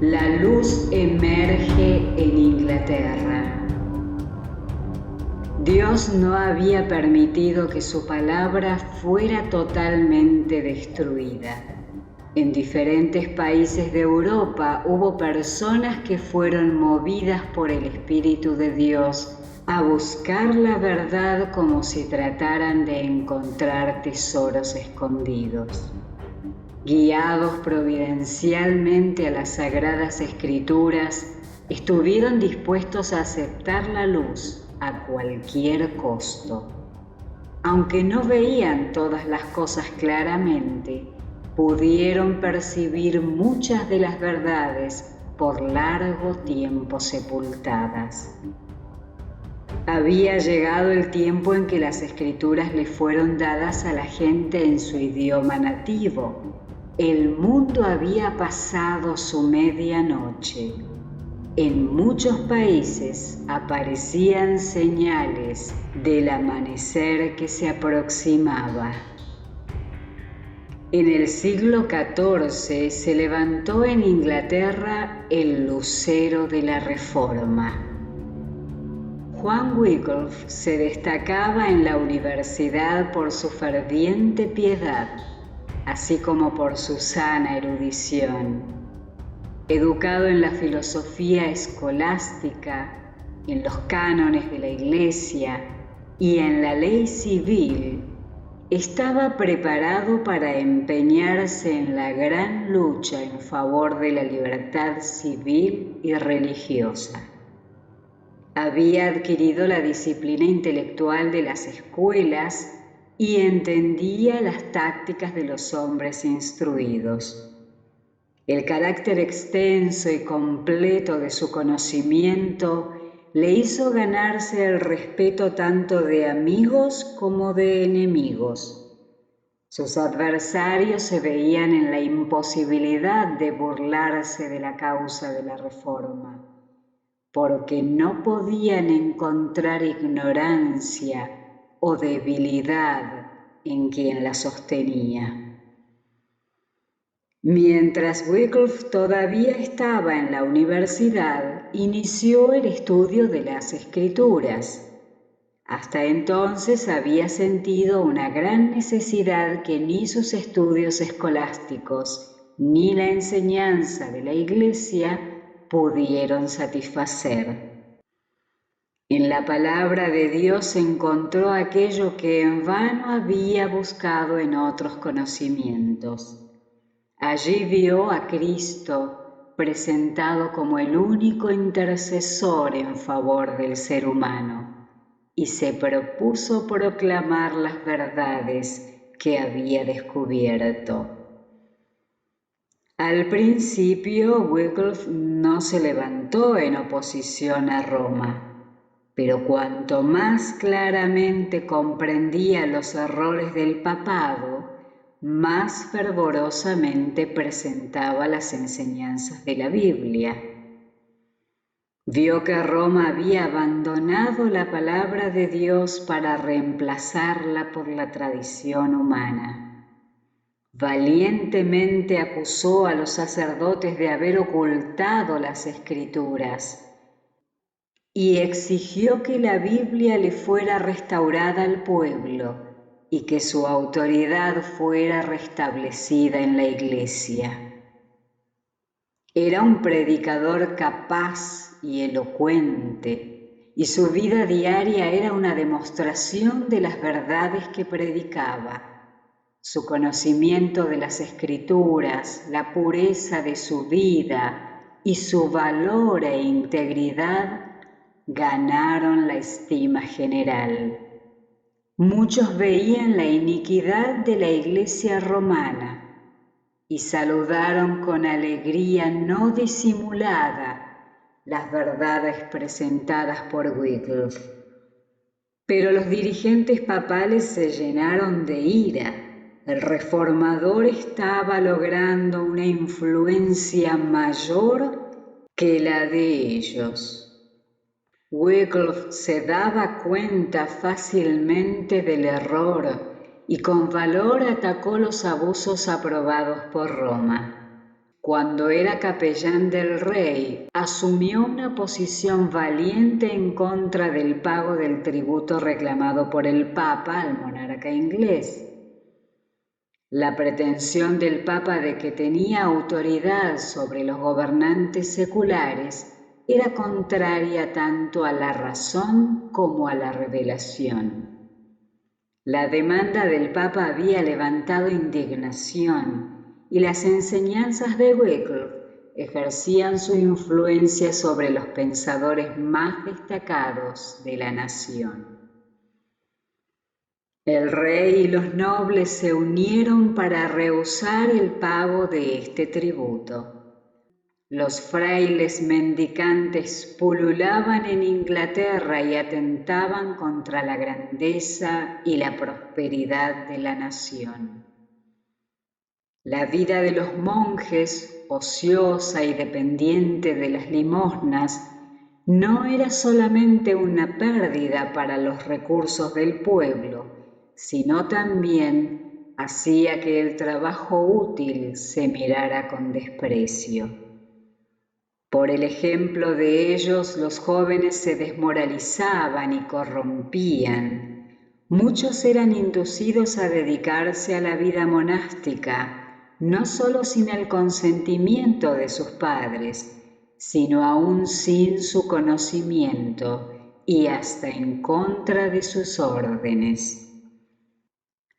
La luz emerge en Inglaterra. Dios no había permitido que su palabra fuera totalmente destruida. En diferentes países de Europa hubo personas que fueron movidas por el Espíritu de Dios a buscar la verdad como si trataran de encontrar tesoros escondidos. Guiados providencialmente a las Sagradas Escrituras, estuvieron dispuestos a aceptar la luz a cualquier costo. Aunque no veían todas las cosas claramente, pudieron percibir muchas de las verdades por largo tiempo sepultadas. Había llegado el tiempo en que las Escrituras le fueron dadas a la gente en su idioma nativo. El mundo había pasado su medianoche. En muchos países aparecían señales del amanecer que se aproximaba. En el siglo XIV se levantó en Inglaterra el lucero de la Reforma. Juan Wycliffe se destacaba en la universidad por su ferviente piedad, así como por su sana erudición. Educado en la filosofía escolástica, en los cánones de la Iglesia y en la ley civil, estaba preparado para empeñarse en la gran lucha en favor de la libertad civil y religiosa. Había adquirido la disciplina intelectual de las escuelas y entendía las tácticas de los hombres instruidos. El carácter extenso y completo de su conocimiento le hizo ganarse el respeto tanto de amigos como de enemigos. Sus adversarios se veían en la imposibilidad de burlarse de la causa de la Reforma, porque no podían encontrar ignorancia o debilidad en quien la sostenía. Mientras Wycliffe todavía estaba en la universidad, inició el estudio de las Escrituras. Hasta entonces había sentido una gran necesidad que ni sus estudios escolásticos ni la enseñanza de la Iglesia pudieron satisfacer. En la palabra de Dios encontró aquello que en vano había buscado en otros conocimientos. Allí vio a Cristo presentado como el único intercesor en favor del ser humano y se propuso proclamar las verdades que había descubierto. Al principio, Wycliffe no se levantó en oposición a Roma, pero cuanto más claramente comprendía los errores del papado, más fervorosamente presentaba las enseñanzas de la Biblia. Vio que Roma había abandonado la palabra de Dios para reemplazarla por la tradición humana. Valientemente acusó a los sacerdotes de haber ocultado las Escrituras y exigió que la Biblia le fuera restaurada al pueblo y que su autoridad fuera restablecida en la Iglesia. Era un predicador capaz y elocuente, y su vida diaria era una demostración de las verdades que predicaba. Su conocimiento de las Escrituras, la pureza de su vida y su valor e integridad ganaron la estima general. Muchos veían la iniquidad de la Iglesia romana y saludaron con alegría no disimulada las verdades presentadas por Wycliffe. Pero los dirigentes papales se llenaron de ira. El reformador estaba logrando una influencia mayor que la de ellos. Wycliffe se daba cuenta fácilmente del error y con valor atacó los abusos aprobados por Roma. Cuando era capellán del rey, asumió una posición valiente en contra del pago del tributo reclamado por el Papa al monarca inglés. La pretensión del Papa de que tenía autoridad sobre los gobernantes seculares era contraria tanto a la razón como a la revelación. La demanda del Papa había levantado indignación y las enseñanzas de Wycliffe ejercían su influencia sobre los pensadores más destacados de la nación. El rey y los nobles se unieron para rehusar el pago de este tributo. Los frailes mendicantes pululaban en Inglaterra y atentaban contra la grandeza y la prosperidad de la nación. La vida de los monjes, ociosa y dependiente de las limosnas, no era solamente una pérdida para los recursos del pueblo, sino también hacía que el trabajo útil se mirara con desprecio. Por el ejemplo de ellos, los jóvenes se desmoralizaban y corrompían. Muchos eran inducidos a dedicarse a la vida monástica, no solo sin el consentimiento de sus padres, sino aún sin su conocimiento y hasta en contra de sus órdenes.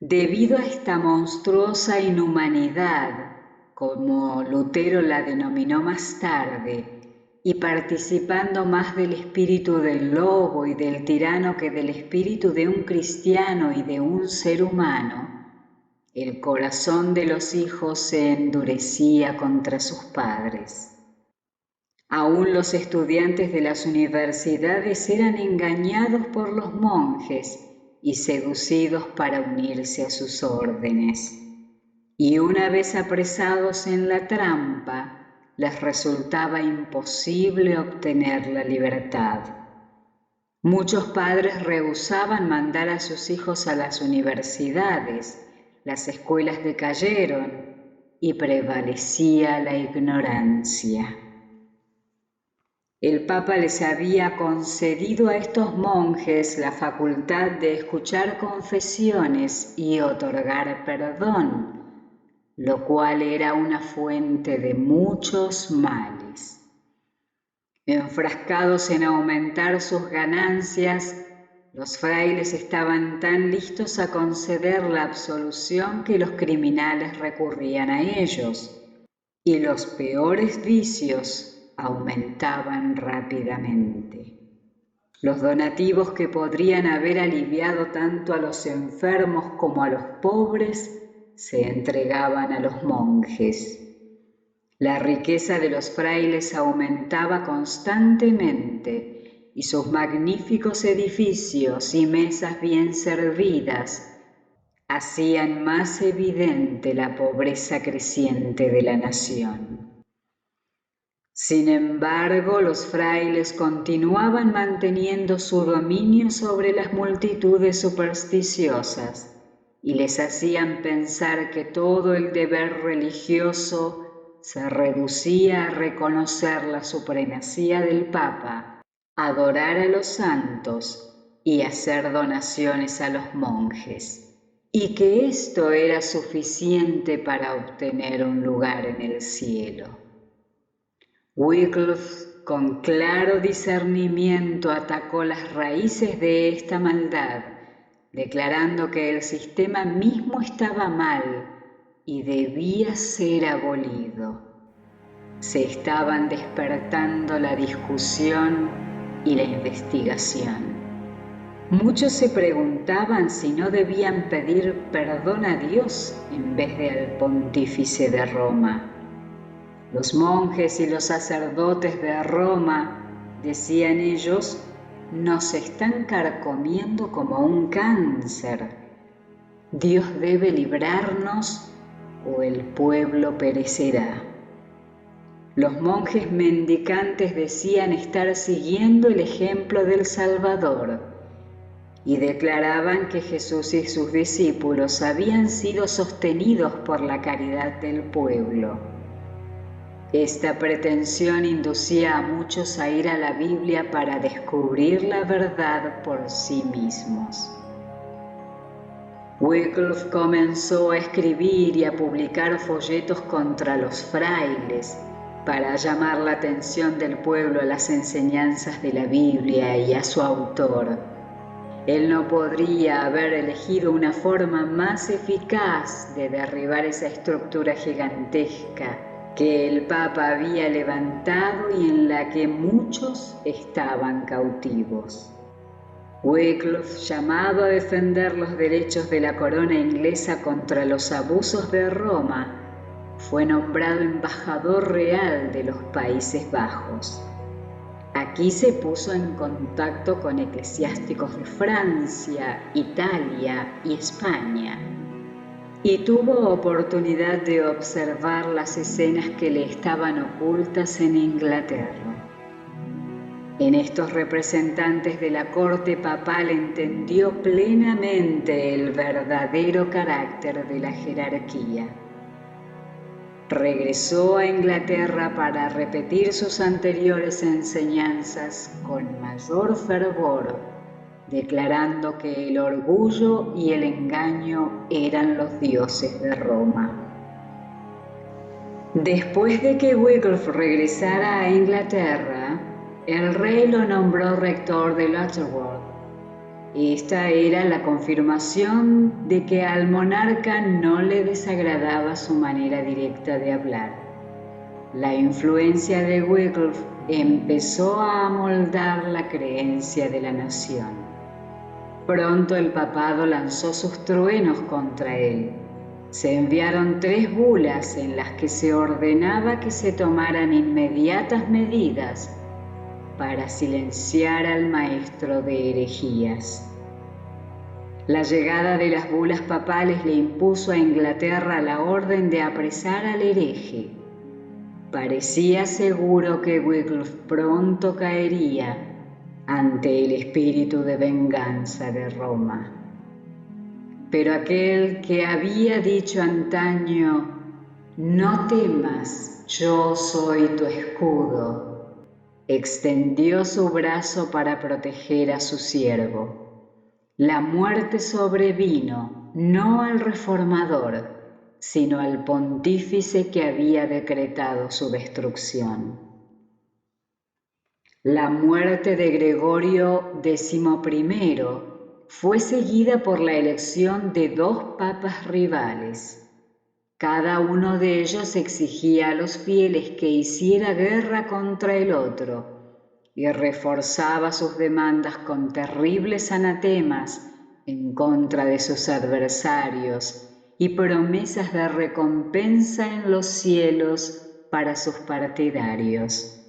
Debido a esta monstruosa inhumanidad, como Lutero la denominó más tarde, y participando más del espíritu del lobo y del tirano que del espíritu de un cristiano y de un ser humano, el corazón de los hijos se endurecía contra sus padres. Aún los estudiantes de las universidades eran engañados por los monjes y seducidos para unirse a sus órdenes. Y una vez apresados en la trampa, les resultaba imposible obtener la libertad. Muchos padres rehusaban mandar a sus hijos a las universidades, las escuelas decayeron y prevalecía la ignorancia. El Papa les había concedido a estos monjes la facultad de escuchar confesiones y otorgar perdón, lo cual era una fuente de muchos males. Enfrascados en aumentar sus ganancias, los frailes estaban tan listos a conceder la absolución que los criminales recurrían a ellos, y los peores vicios aumentaban rápidamente. Los donativos que podrían haber aliviado tanto a los enfermos como a los pobres se entregaban a los monjes. La riqueza de los frailes aumentaba constantemente y sus magníficos edificios y mesas bien servidas hacían más evidente la pobreza creciente de la nación. Sin embargo, los frailes continuaban manteniendo su dominio sobre las multitudes supersticiosas y les hacían pensar que todo el deber religioso se reducía a reconocer la supremacía del Papa, adorar a los santos y hacer donaciones a los monjes, y que esto era suficiente para obtener un lugar en el cielo. Wycliffe, con claro discernimiento, atacó las raíces de esta maldad, declarando que el sistema mismo estaba mal y debía ser abolido. Se estaban despertando la discusión y la investigación. Muchos se preguntaban si no debían pedir perdón a Dios en vez de al pontífice de Roma. Los monjes y los sacerdotes de Roma, decían ellos, nos están carcomiendo como un cáncer. Dios debe librarnos o el pueblo perecerá. Los monjes mendicantes decían estar siguiendo el ejemplo del Salvador y declaraban que Jesús y sus discípulos habían sido sostenidos por la caridad del pueblo. Esta pretensión inducía a muchos a ir a la Biblia para descubrir la verdad por sí mismos. Wycliffe comenzó a escribir y a publicar folletos contra los frailes para llamar la atención del pueblo a las enseñanzas de la Biblia y a su autor. Él no podría haber elegido una forma más eficaz de derribar esa estructura gigantesca que el Papa había levantado y en la que muchos estaban cautivos. Wycliffe, llamado a defender los derechos de la corona inglesa contra los abusos de Roma, fue nombrado embajador real de los Países Bajos. Aquí se puso en contacto con eclesiásticos de Francia, Italia y España, y tuvo oportunidad de observar las escenas que le estaban ocultas en Inglaterra. En estos representantes de la corte papal entendió plenamente el verdadero carácter de la jerarquía. Regresó a Inglaterra para repetir sus anteriores enseñanzas con mayor fervor, declarando que el orgullo y el engaño eran los dioses de Roma. Después de que Wycliffe regresara a Inglaterra, el rey lo nombró rector de Lutterworth. Esta era la confirmación de que al monarca no le desagradaba su manera directa de hablar. La influencia de Wycliffe empezó a amoldar la creencia de la nación. Pronto el papado lanzó sus truenos contra él. Se enviaron 3 bulas en las que se ordenaba que se tomaran inmediatas medidas para silenciar al maestro de herejías. La llegada de las bulas papales le impuso a Inglaterra la orden de apresar al hereje. Parecía seguro que Wycliffe pronto caería ante el espíritu de venganza de Roma. Pero aquel que había dicho antaño, «No temas, yo soy tu escudo», extendió su brazo para proteger a su siervo. La muerte sobrevino no al reformador, sino al pontífice que había decretado su destrucción. La muerte de Gregorio XI fue seguida por la elección de 2 papas rivales. Cada uno de ellos exigía a los fieles que hiciera guerra contra el otro y reforzaba sus demandas con terribles anatemas en contra de sus adversarios y promesas de recompensa en los cielos para sus partidarios.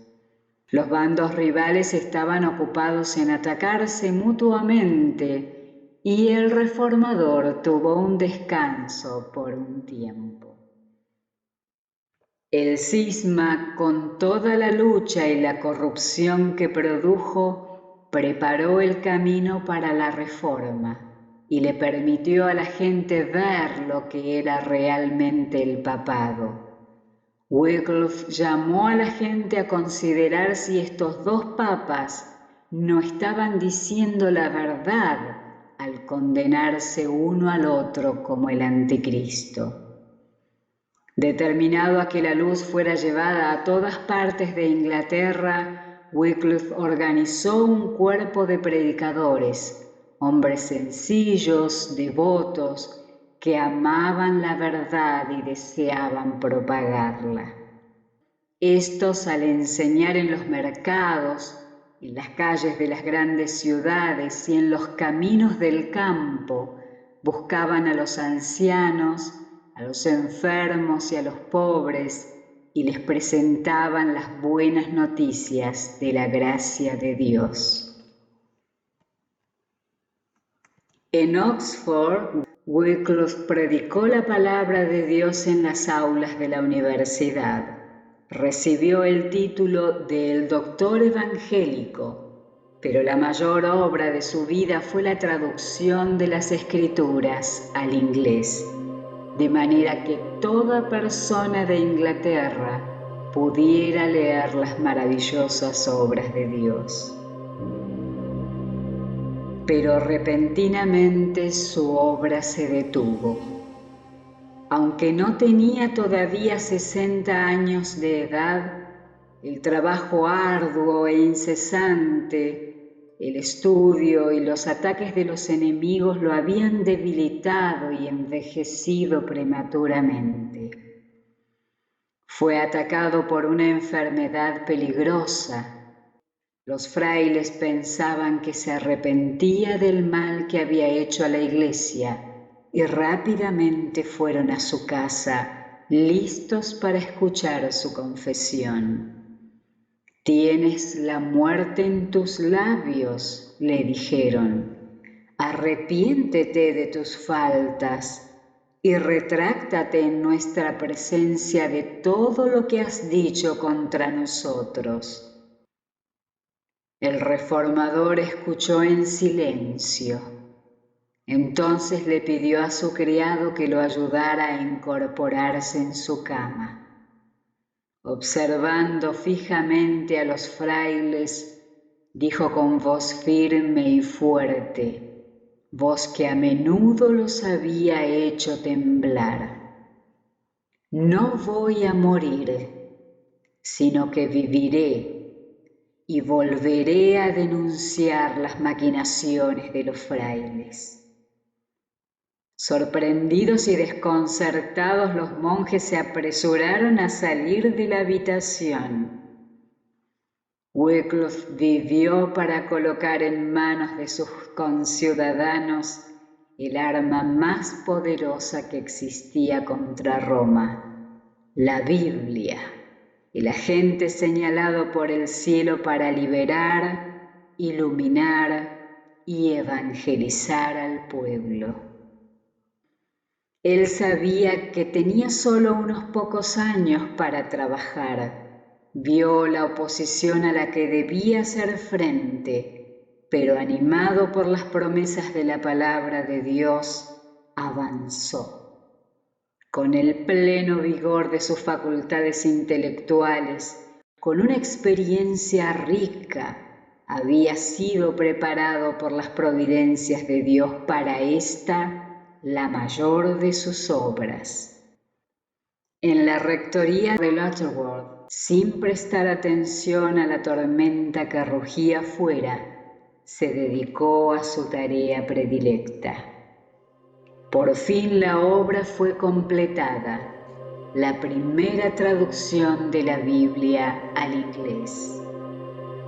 Los bandos rivales estaban ocupados en atacarse mutuamente y el reformador tuvo un descanso por un tiempo. El cisma, con toda la lucha y la corrupción que produjo, preparó el camino para la reforma y le permitió a la gente ver lo que era realmente el papado. Wycliffe llamó a la gente a considerar si estos 2 papas no estaban diciendo la verdad al condenarse uno al otro como el anticristo. Determinado a que la luz fuera llevada a todas partes de Inglaterra, Wycliffe organizó un cuerpo de predicadores, hombres sencillos, devotos, que amaban la verdad y deseaban propagarla. Estos, al enseñar en los mercados, en las calles de las grandes ciudades y en los caminos del campo, buscaban a los ancianos, a los enfermos y a los pobres, y les presentaban las buenas noticias de la gracia de Dios. En Oxford, Wycliffe predicó la palabra de Dios en las aulas de la universidad. Recibió el título de el doctor evangélico, pero la mayor obra de su vida fue la traducción de las Escrituras al inglés, de manera que toda persona de Inglaterra pudiera leer las maravillosas obras de Dios. Pero repentinamente su obra se detuvo. Aunque no tenía todavía 60 años de edad, el trabajo arduo e incesante, el estudio y los ataques de los enemigos lo habían debilitado y envejecido prematuramente. Fue atacado por una enfermedad peligrosa. Los frailes pensaban que se arrepentía del mal que había hecho a la iglesia y rápidamente fueron a su casa, listos para escuchar su confesión. «Tienes la muerte en tus labios», le dijeron. «Arrepiéntete de tus faltas y retráctate en nuestra presencia de todo lo que has dicho contra nosotros». El reformador escuchó en silencio. Entonces le pidió a su criado que lo ayudara a incorporarse en su cama. Observando fijamente a los frailes, dijo con voz firme y fuerte, voz que a menudo los había hecho temblar: «No voy a morir, sino que viviré y volveré a denunciar las maquinaciones de los frailes». Sorprendidos y desconcertados, los monjes se apresuraron a salir de la habitación. Wycliffe vivió para colocar en manos de sus conciudadanos el arma más poderosa que existía contra Roma, la Biblia, el agente señalado por el cielo para liberar, iluminar y evangelizar al pueblo. Él sabía que tenía solo unos pocos años para trabajar. Vio la oposición a la que debía hacer frente, pero animado por las promesas de la palabra de Dios, avanzó. Con el pleno vigor de sus facultades intelectuales, con una experiencia rica, había sido preparado por las providencias de Dios para esta, la mayor de sus obras. En la rectoría de Lutterworth, sin prestar atención a la tormenta que rugía afuera, se dedicó a su tarea predilecta. Por fin la obra fue completada, la primera traducción de la Biblia al inglés.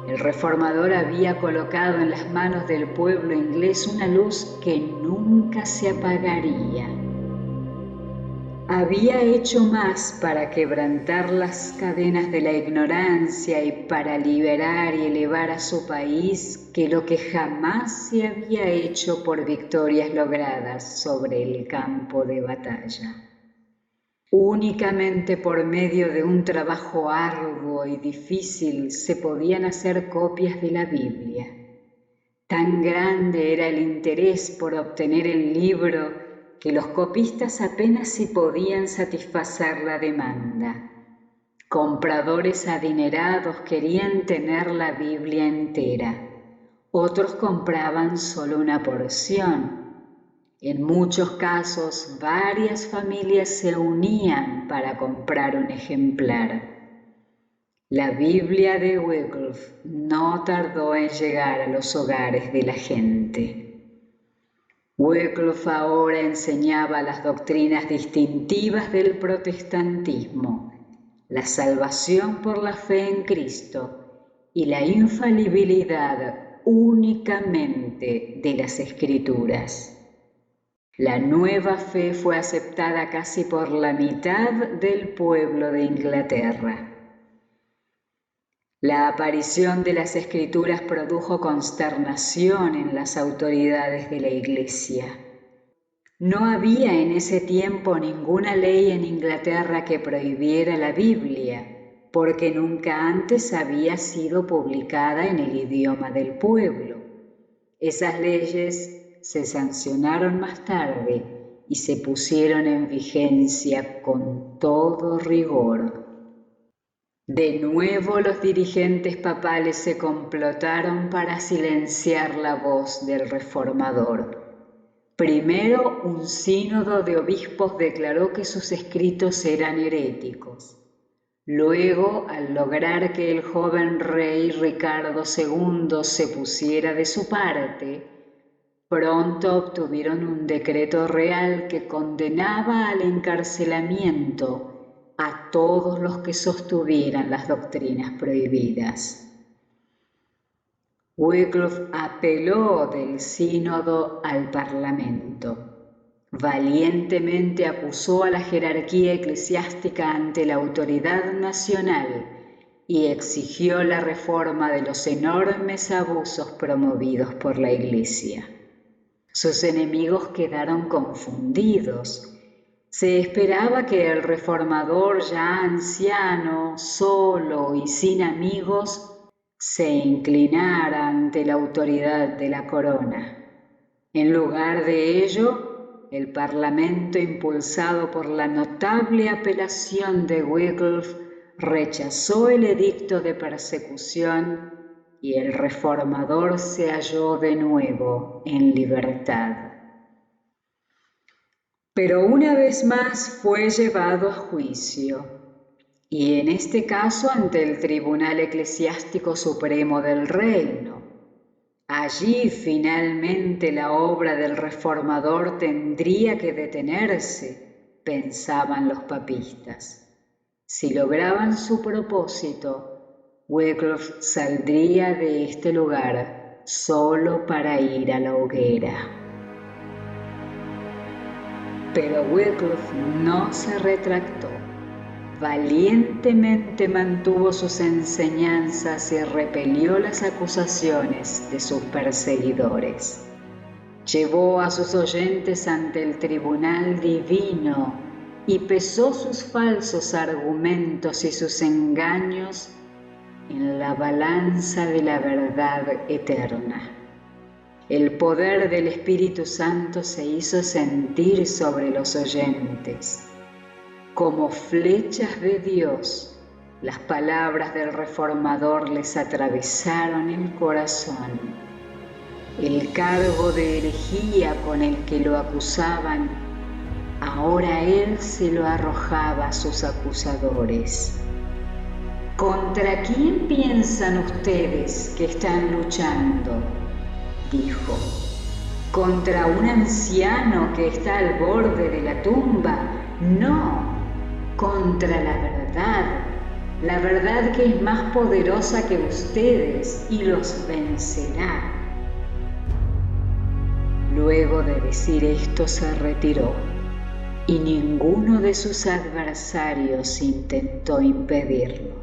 El reformador había colocado en las manos del pueblo inglés una luz que nunca se apagaría. Había hecho más para quebrantar las cadenas de la ignorancia y para liberar y elevar a su país que lo que jamás se había hecho por victorias logradas sobre el campo de batalla. Únicamente por medio de un trabajo arduo y difícil se podían hacer copias de la Biblia. Tan grande era el interés por obtener el libro que los copistas apenas si podían satisfacer la demanda. Compradores adinerados querían tener la Biblia entera. Otros compraban solo una porción. En muchos casos, varias familias se unían para comprar un ejemplar. La Biblia de Wycliffe no tardó en llegar a los hogares de la gente. Wycliffe ahora enseñaba las doctrinas distintivas del protestantismo, la salvación por la fe en Cristo y la infalibilidad únicamente de las Escrituras. La nueva fe fue aceptada casi por la mitad del pueblo de Inglaterra. La aparición de las Escrituras produjo consternación en las autoridades de la Iglesia. No había en ese tiempo ninguna ley en Inglaterra que prohibiera la Biblia, porque nunca antes había sido publicada en el idioma del pueblo. Esas leyes se sancionaron más tarde y se pusieron en vigencia con todo rigor. De nuevo los dirigentes papales se complotaron para silenciar la voz del reformador. Primero, un sínodo de obispos declaró que sus escritos eran heréticos. Luego, al lograr que el joven rey Ricardo II se pusiera de su parte, pronto obtuvieron un decreto real que condenaba al encarcelamiento a todos los que sostuvieran las doctrinas prohibidas. Wycliffe apeló del sínodo al Parlamento. Valientemente acusó a la jerarquía eclesiástica ante la autoridad nacional y exigió la reforma de los enormes abusos promovidos por la Iglesia. Sus enemigos quedaron confundidos. Se esperaba que el reformador, ya anciano, solo y sin amigos, se inclinara ante la autoridad de la corona. En lugar de ello, el Parlamento, impulsado por la notable apelación de Wycliffe, rechazó el edicto de persecución y el reformador se halló de nuevo en libertad. Pero una vez más fue llevado a juicio, y en este caso ante el Tribunal Eclesiástico Supremo del Reino. Allí finalmente la obra del reformador tendría que detenerse, pensaban los papistas. Si lograban su propósito, Wycliffe saldría de este lugar solo para ir a la hoguera. Pero Wycliffe no se retractó. Valientemente mantuvo sus enseñanzas y repelió las acusaciones de sus perseguidores. Llevó a sus oyentes ante el tribunal divino y pesó sus falsos argumentos y sus engaños en la balanza de la verdad eterna. El poder del Espíritu Santo se hizo sentir sobre los oyentes. Como flechas de Dios, las palabras del reformador les atravesaron el corazón. El cargo de herejía con el que lo acusaban, ahora él se lo arrojaba a sus acusadores. ¿Contra quién piensan ustedes que están luchando?, dijo. ¿Contra un anciano que está al borde de la tumba? No. Contra la verdad que es más poderosa que ustedes y los vencerá. Luego de decir esto se retiró y ninguno de sus adversarios intentó impedirlo.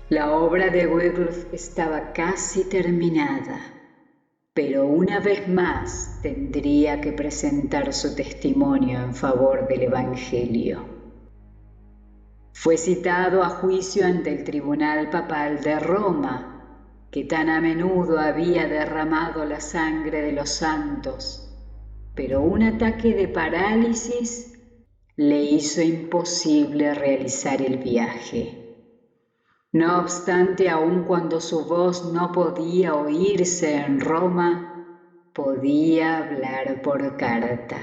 La obra de Wycliffe estaba casi terminada, pero una vez más tendría que presentar su testimonio en favor del Evangelio. Fue citado a juicio ante el Tribunal Papal de Roma, que tan a menudo había derramado la sangre de los santos, pero un ataque de parálisis le hizo imposible realizar el viaje. No obstante, aun cuando su voz no podía oírse en Roma, podía hablar por carta.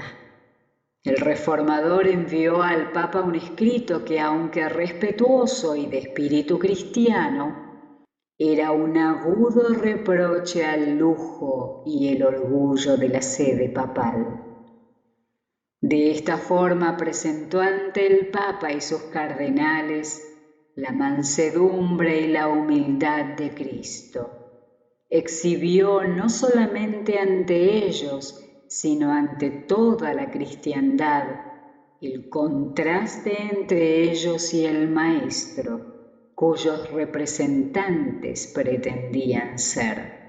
El reformador envió al Papa un escrito que, aunque respetuoso y de espíritu cristiano, era un agudo reproche al lujo y el orgullo de la sede papal. De esta forma presentó ante el Papa y sus cardenales la mansedumbre y la humildad de Cristo. Exhibió no solamente ante ellos, sino ante toda la cristiandad, el contraste entre ellos y el Maestro, cuyos representantes pretendían ser.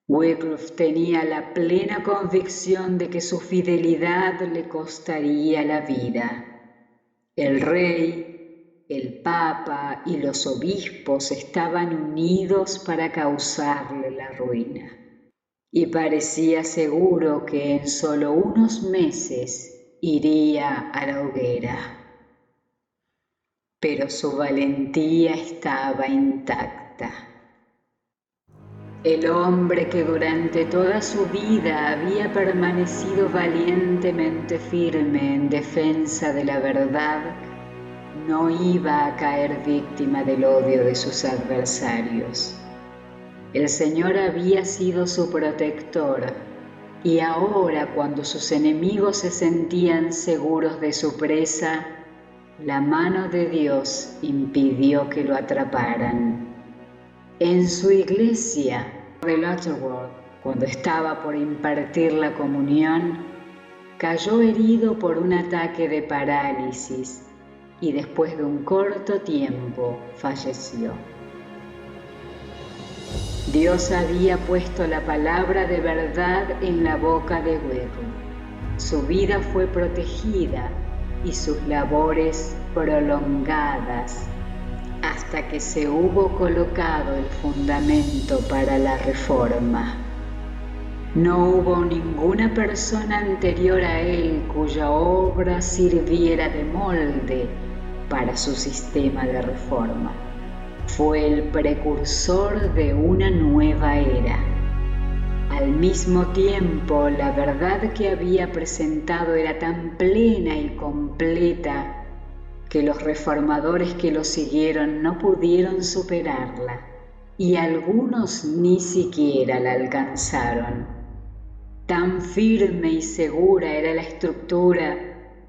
Wycliffe tenía la plena convicción de que su fidelidad le costaría la vida. El rey, el papa y los obispos estaban unidos para causarle la ruina, y parecía seguro que en solo unos meses iría a la hoguera. pero su valentía estaba intacta. El hombre que durante toda su vida había permanecido valientemente firme en defensa de la verdad, no iba a caer víctima del odio de sus adversarios. El Señor había sido su protector, y ahora, cuando sus enemigos se sentían seguros de su presa, la mano de Dios impidió que lo atraparan. En su iglesia de Lutterworth, cuando estaba por impartir la comunión, cayó herido por un ataque de parálisis y después de un corto tiempo falleció. Dios había puesto la palabra de verdad en la boca de Wycliffe. Su vida fue protegida y sus labores prolongadas hasta que se hubo colocado el fundamento para la reforma. No hubo ninguna persona anterior a él cuya obra sirviera de molde para su sistema de reforma. Fue el precursor de una nueva era. Al mismo tiempo, la verdad que había presentado era tan plena y completa que los reformadores que lo siguieron no pudieron superarla, y algunos ni siquiera la alcanzaron. Tan firme y segura era la estructura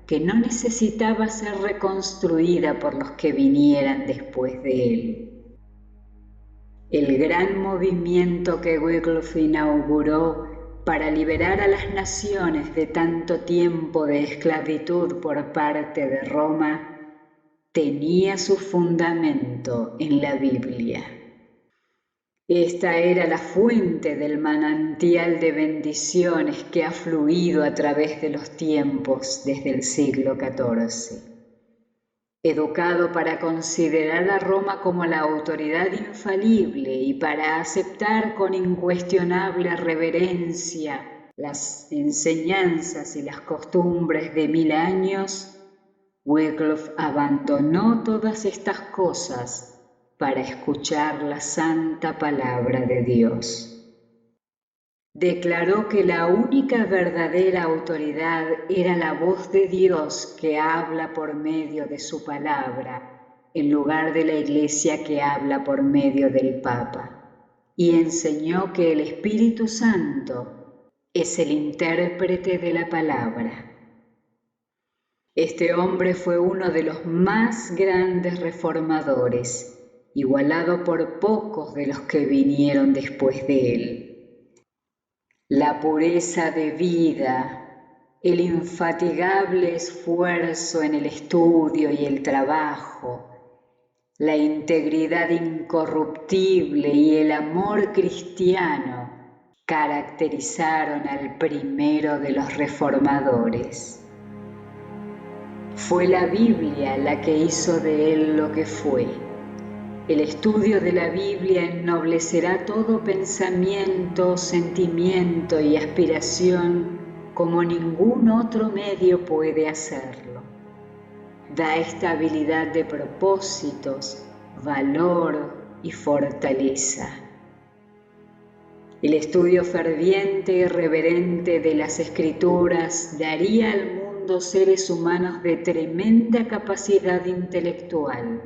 que no necesitaba ser reconstruida por los que vinieran después de él. El gran movimiento que Wycliffe inauguró para liberar a las naciones de tanto tiempo de esclavitud por parte de Roma tenía su fundamento en la Biblia. Esta era la fuente del manantial de bendiciones que ha fluido a través de los tiempos desde el siglo XIV. Educado para considerar a Roma como la autoridad infalible y para aceptar con incuestionable reverencia las enseñanzas y las costumbres de 1000 años, Wycliffe abandonó todas estas cosas para escuchar la santa palabra de Dios. Declaró que la única verdadera autoridad era la voz de Dios que habla por medio de su palabra, en lugar de la Iglesia que habla por medio del Papa, y enseñó que el Espíritu Santo es el intérprete de la palabra. Este hombre fue uno de los más grandes reformadores, igualado por pocos de los que vinieron después de él. La pureza de vida, el infatigable esfuerzo en el estudio y el trabajo, la integridad incorruptible y el amor cristiano caracterizaron al primero de los reformadores. Fue la Biblia la que hizo de él lo que fue. El estudio de la Biblia ennoblecerá todo pensamiento, sentimiento y aspiración como ningún otro medio puede hacerlo. Da estabilidad de propósitos, valor y fortaleza. El estudio ferviente y reverente de las Escrituras daría al mundo seres humanos de tremenda capacidad intelectual,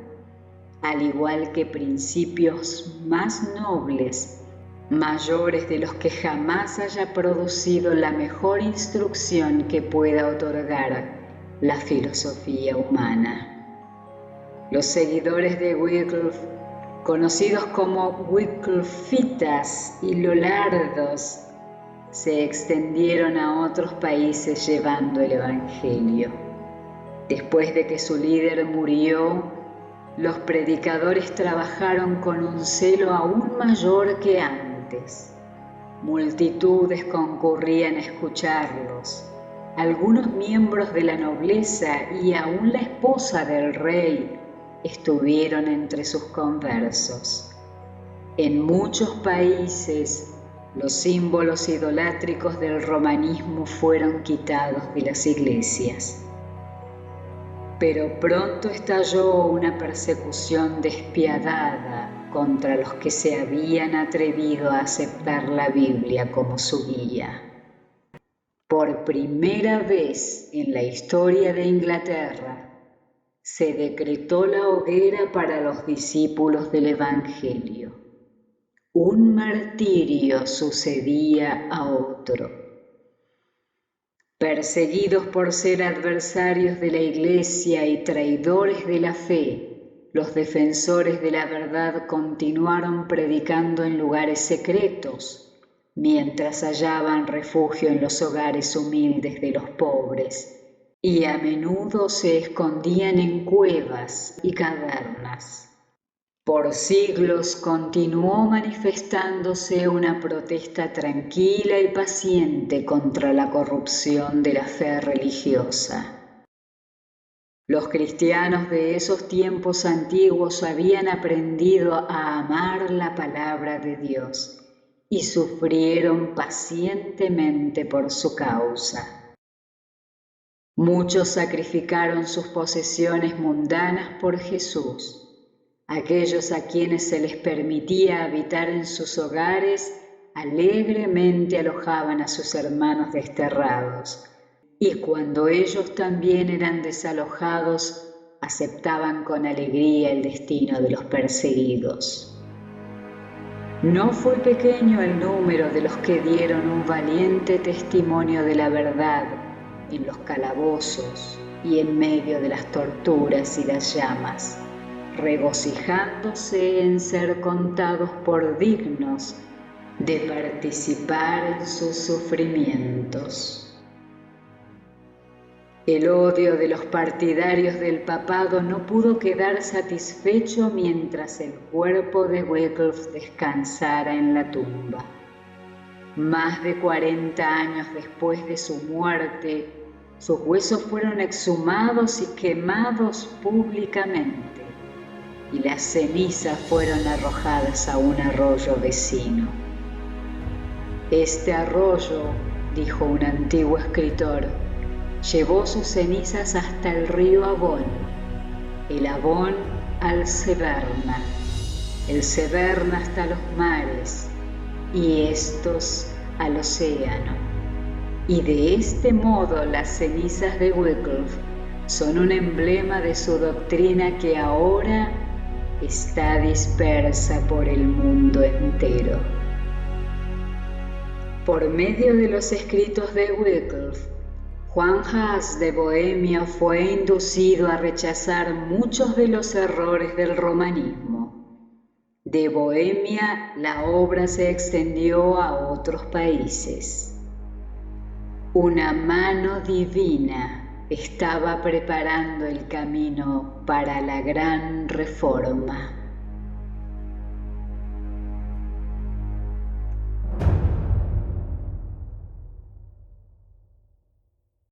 al igual que principios más nobles, mayores de los que jamás haya producido la mejor instrucción que pueda otorgar la filosofía humana. Los seguidores de Wycliffe, conocidos como Wycliffitas y Lollardos, se extendieron a otros países llevando el Evangelio. Después de que su líder murió, los predicadores trabajaron con un celo aún mayor que antes. Multitudes concurrían a escucharlos. Algunos miembros de la nobleza y aún la esposa del rey estuvieron entre sus conversos. En muchos países, los símbolos idolátricos del romanismo fueron quitados de las iglesias. Pero pronto estalló una persecución despiadada contra los que se habían atrevido a aceptar la Biblia como su guía. Por primera vez en la historia de Inglaterra, se decretó la hoguera para los discípulos del Evangelio. Un martirio sucedía a otro. Perseguidos por ser adversarios de la Iglesia y traidores de la fe, los defensores de la verdad continuaron predicando en lugares secretos, mientras hallaban refugio en los hogares humildes de los pobres, y a menudo se escondían en cuevas y cavernas. Por siglos continuó manifestándose una protesta tranquila y paciente contra la corrupción de la fe religiosa. Los cristianos de esos tiempos antiguos habían aprendido a amar la palabra de Dios y sufrieron pacientemente por su causa. Muchos sacrificaron sus posesiones mundanas por Jesús. Aquellos a quienes se les permitía habitar en sus hogares alegremente alojaban a sus hermanos desterrados, y cuando ellos también eran desalojados, aceptaban con alegría el destino de los perseguidos. No fue pequeño el número de los que dieron un valiente testimonio de la verdad en los calabozos y en medio de las torturas y las llamas, regocijándose en ser contados por dignos de participar en sus sufrimientos. El odio de los partidarios del papado no pudo quedar satisfecho mientras el cuerpo de Wycliffe descansara en la tumba. Más de 40 años después de su muerte, sus huesos fueron exhumados y quemados públicamente, y las cenizas fueron arrojadas a un arroyo vecino. Este arroyo, dijo un antiguo escritor, llevó sus cenizas hasta el río Avon, el Avon al Severna, el Severna hasta los mares, y estos al océano. Y de este modo las cenizas de Wycliffe son un emblema de su doctrina que ahora está dispersa por el mundo entero. Por medio de los escritos de Wycliffe, Juan Huss de Bohemia fue inducido a rechazar muchos de los errores del romanismo. De Bohemia, la obra se extendió a otros países. Una mano divina estaba preparando el camino para la gran reforma.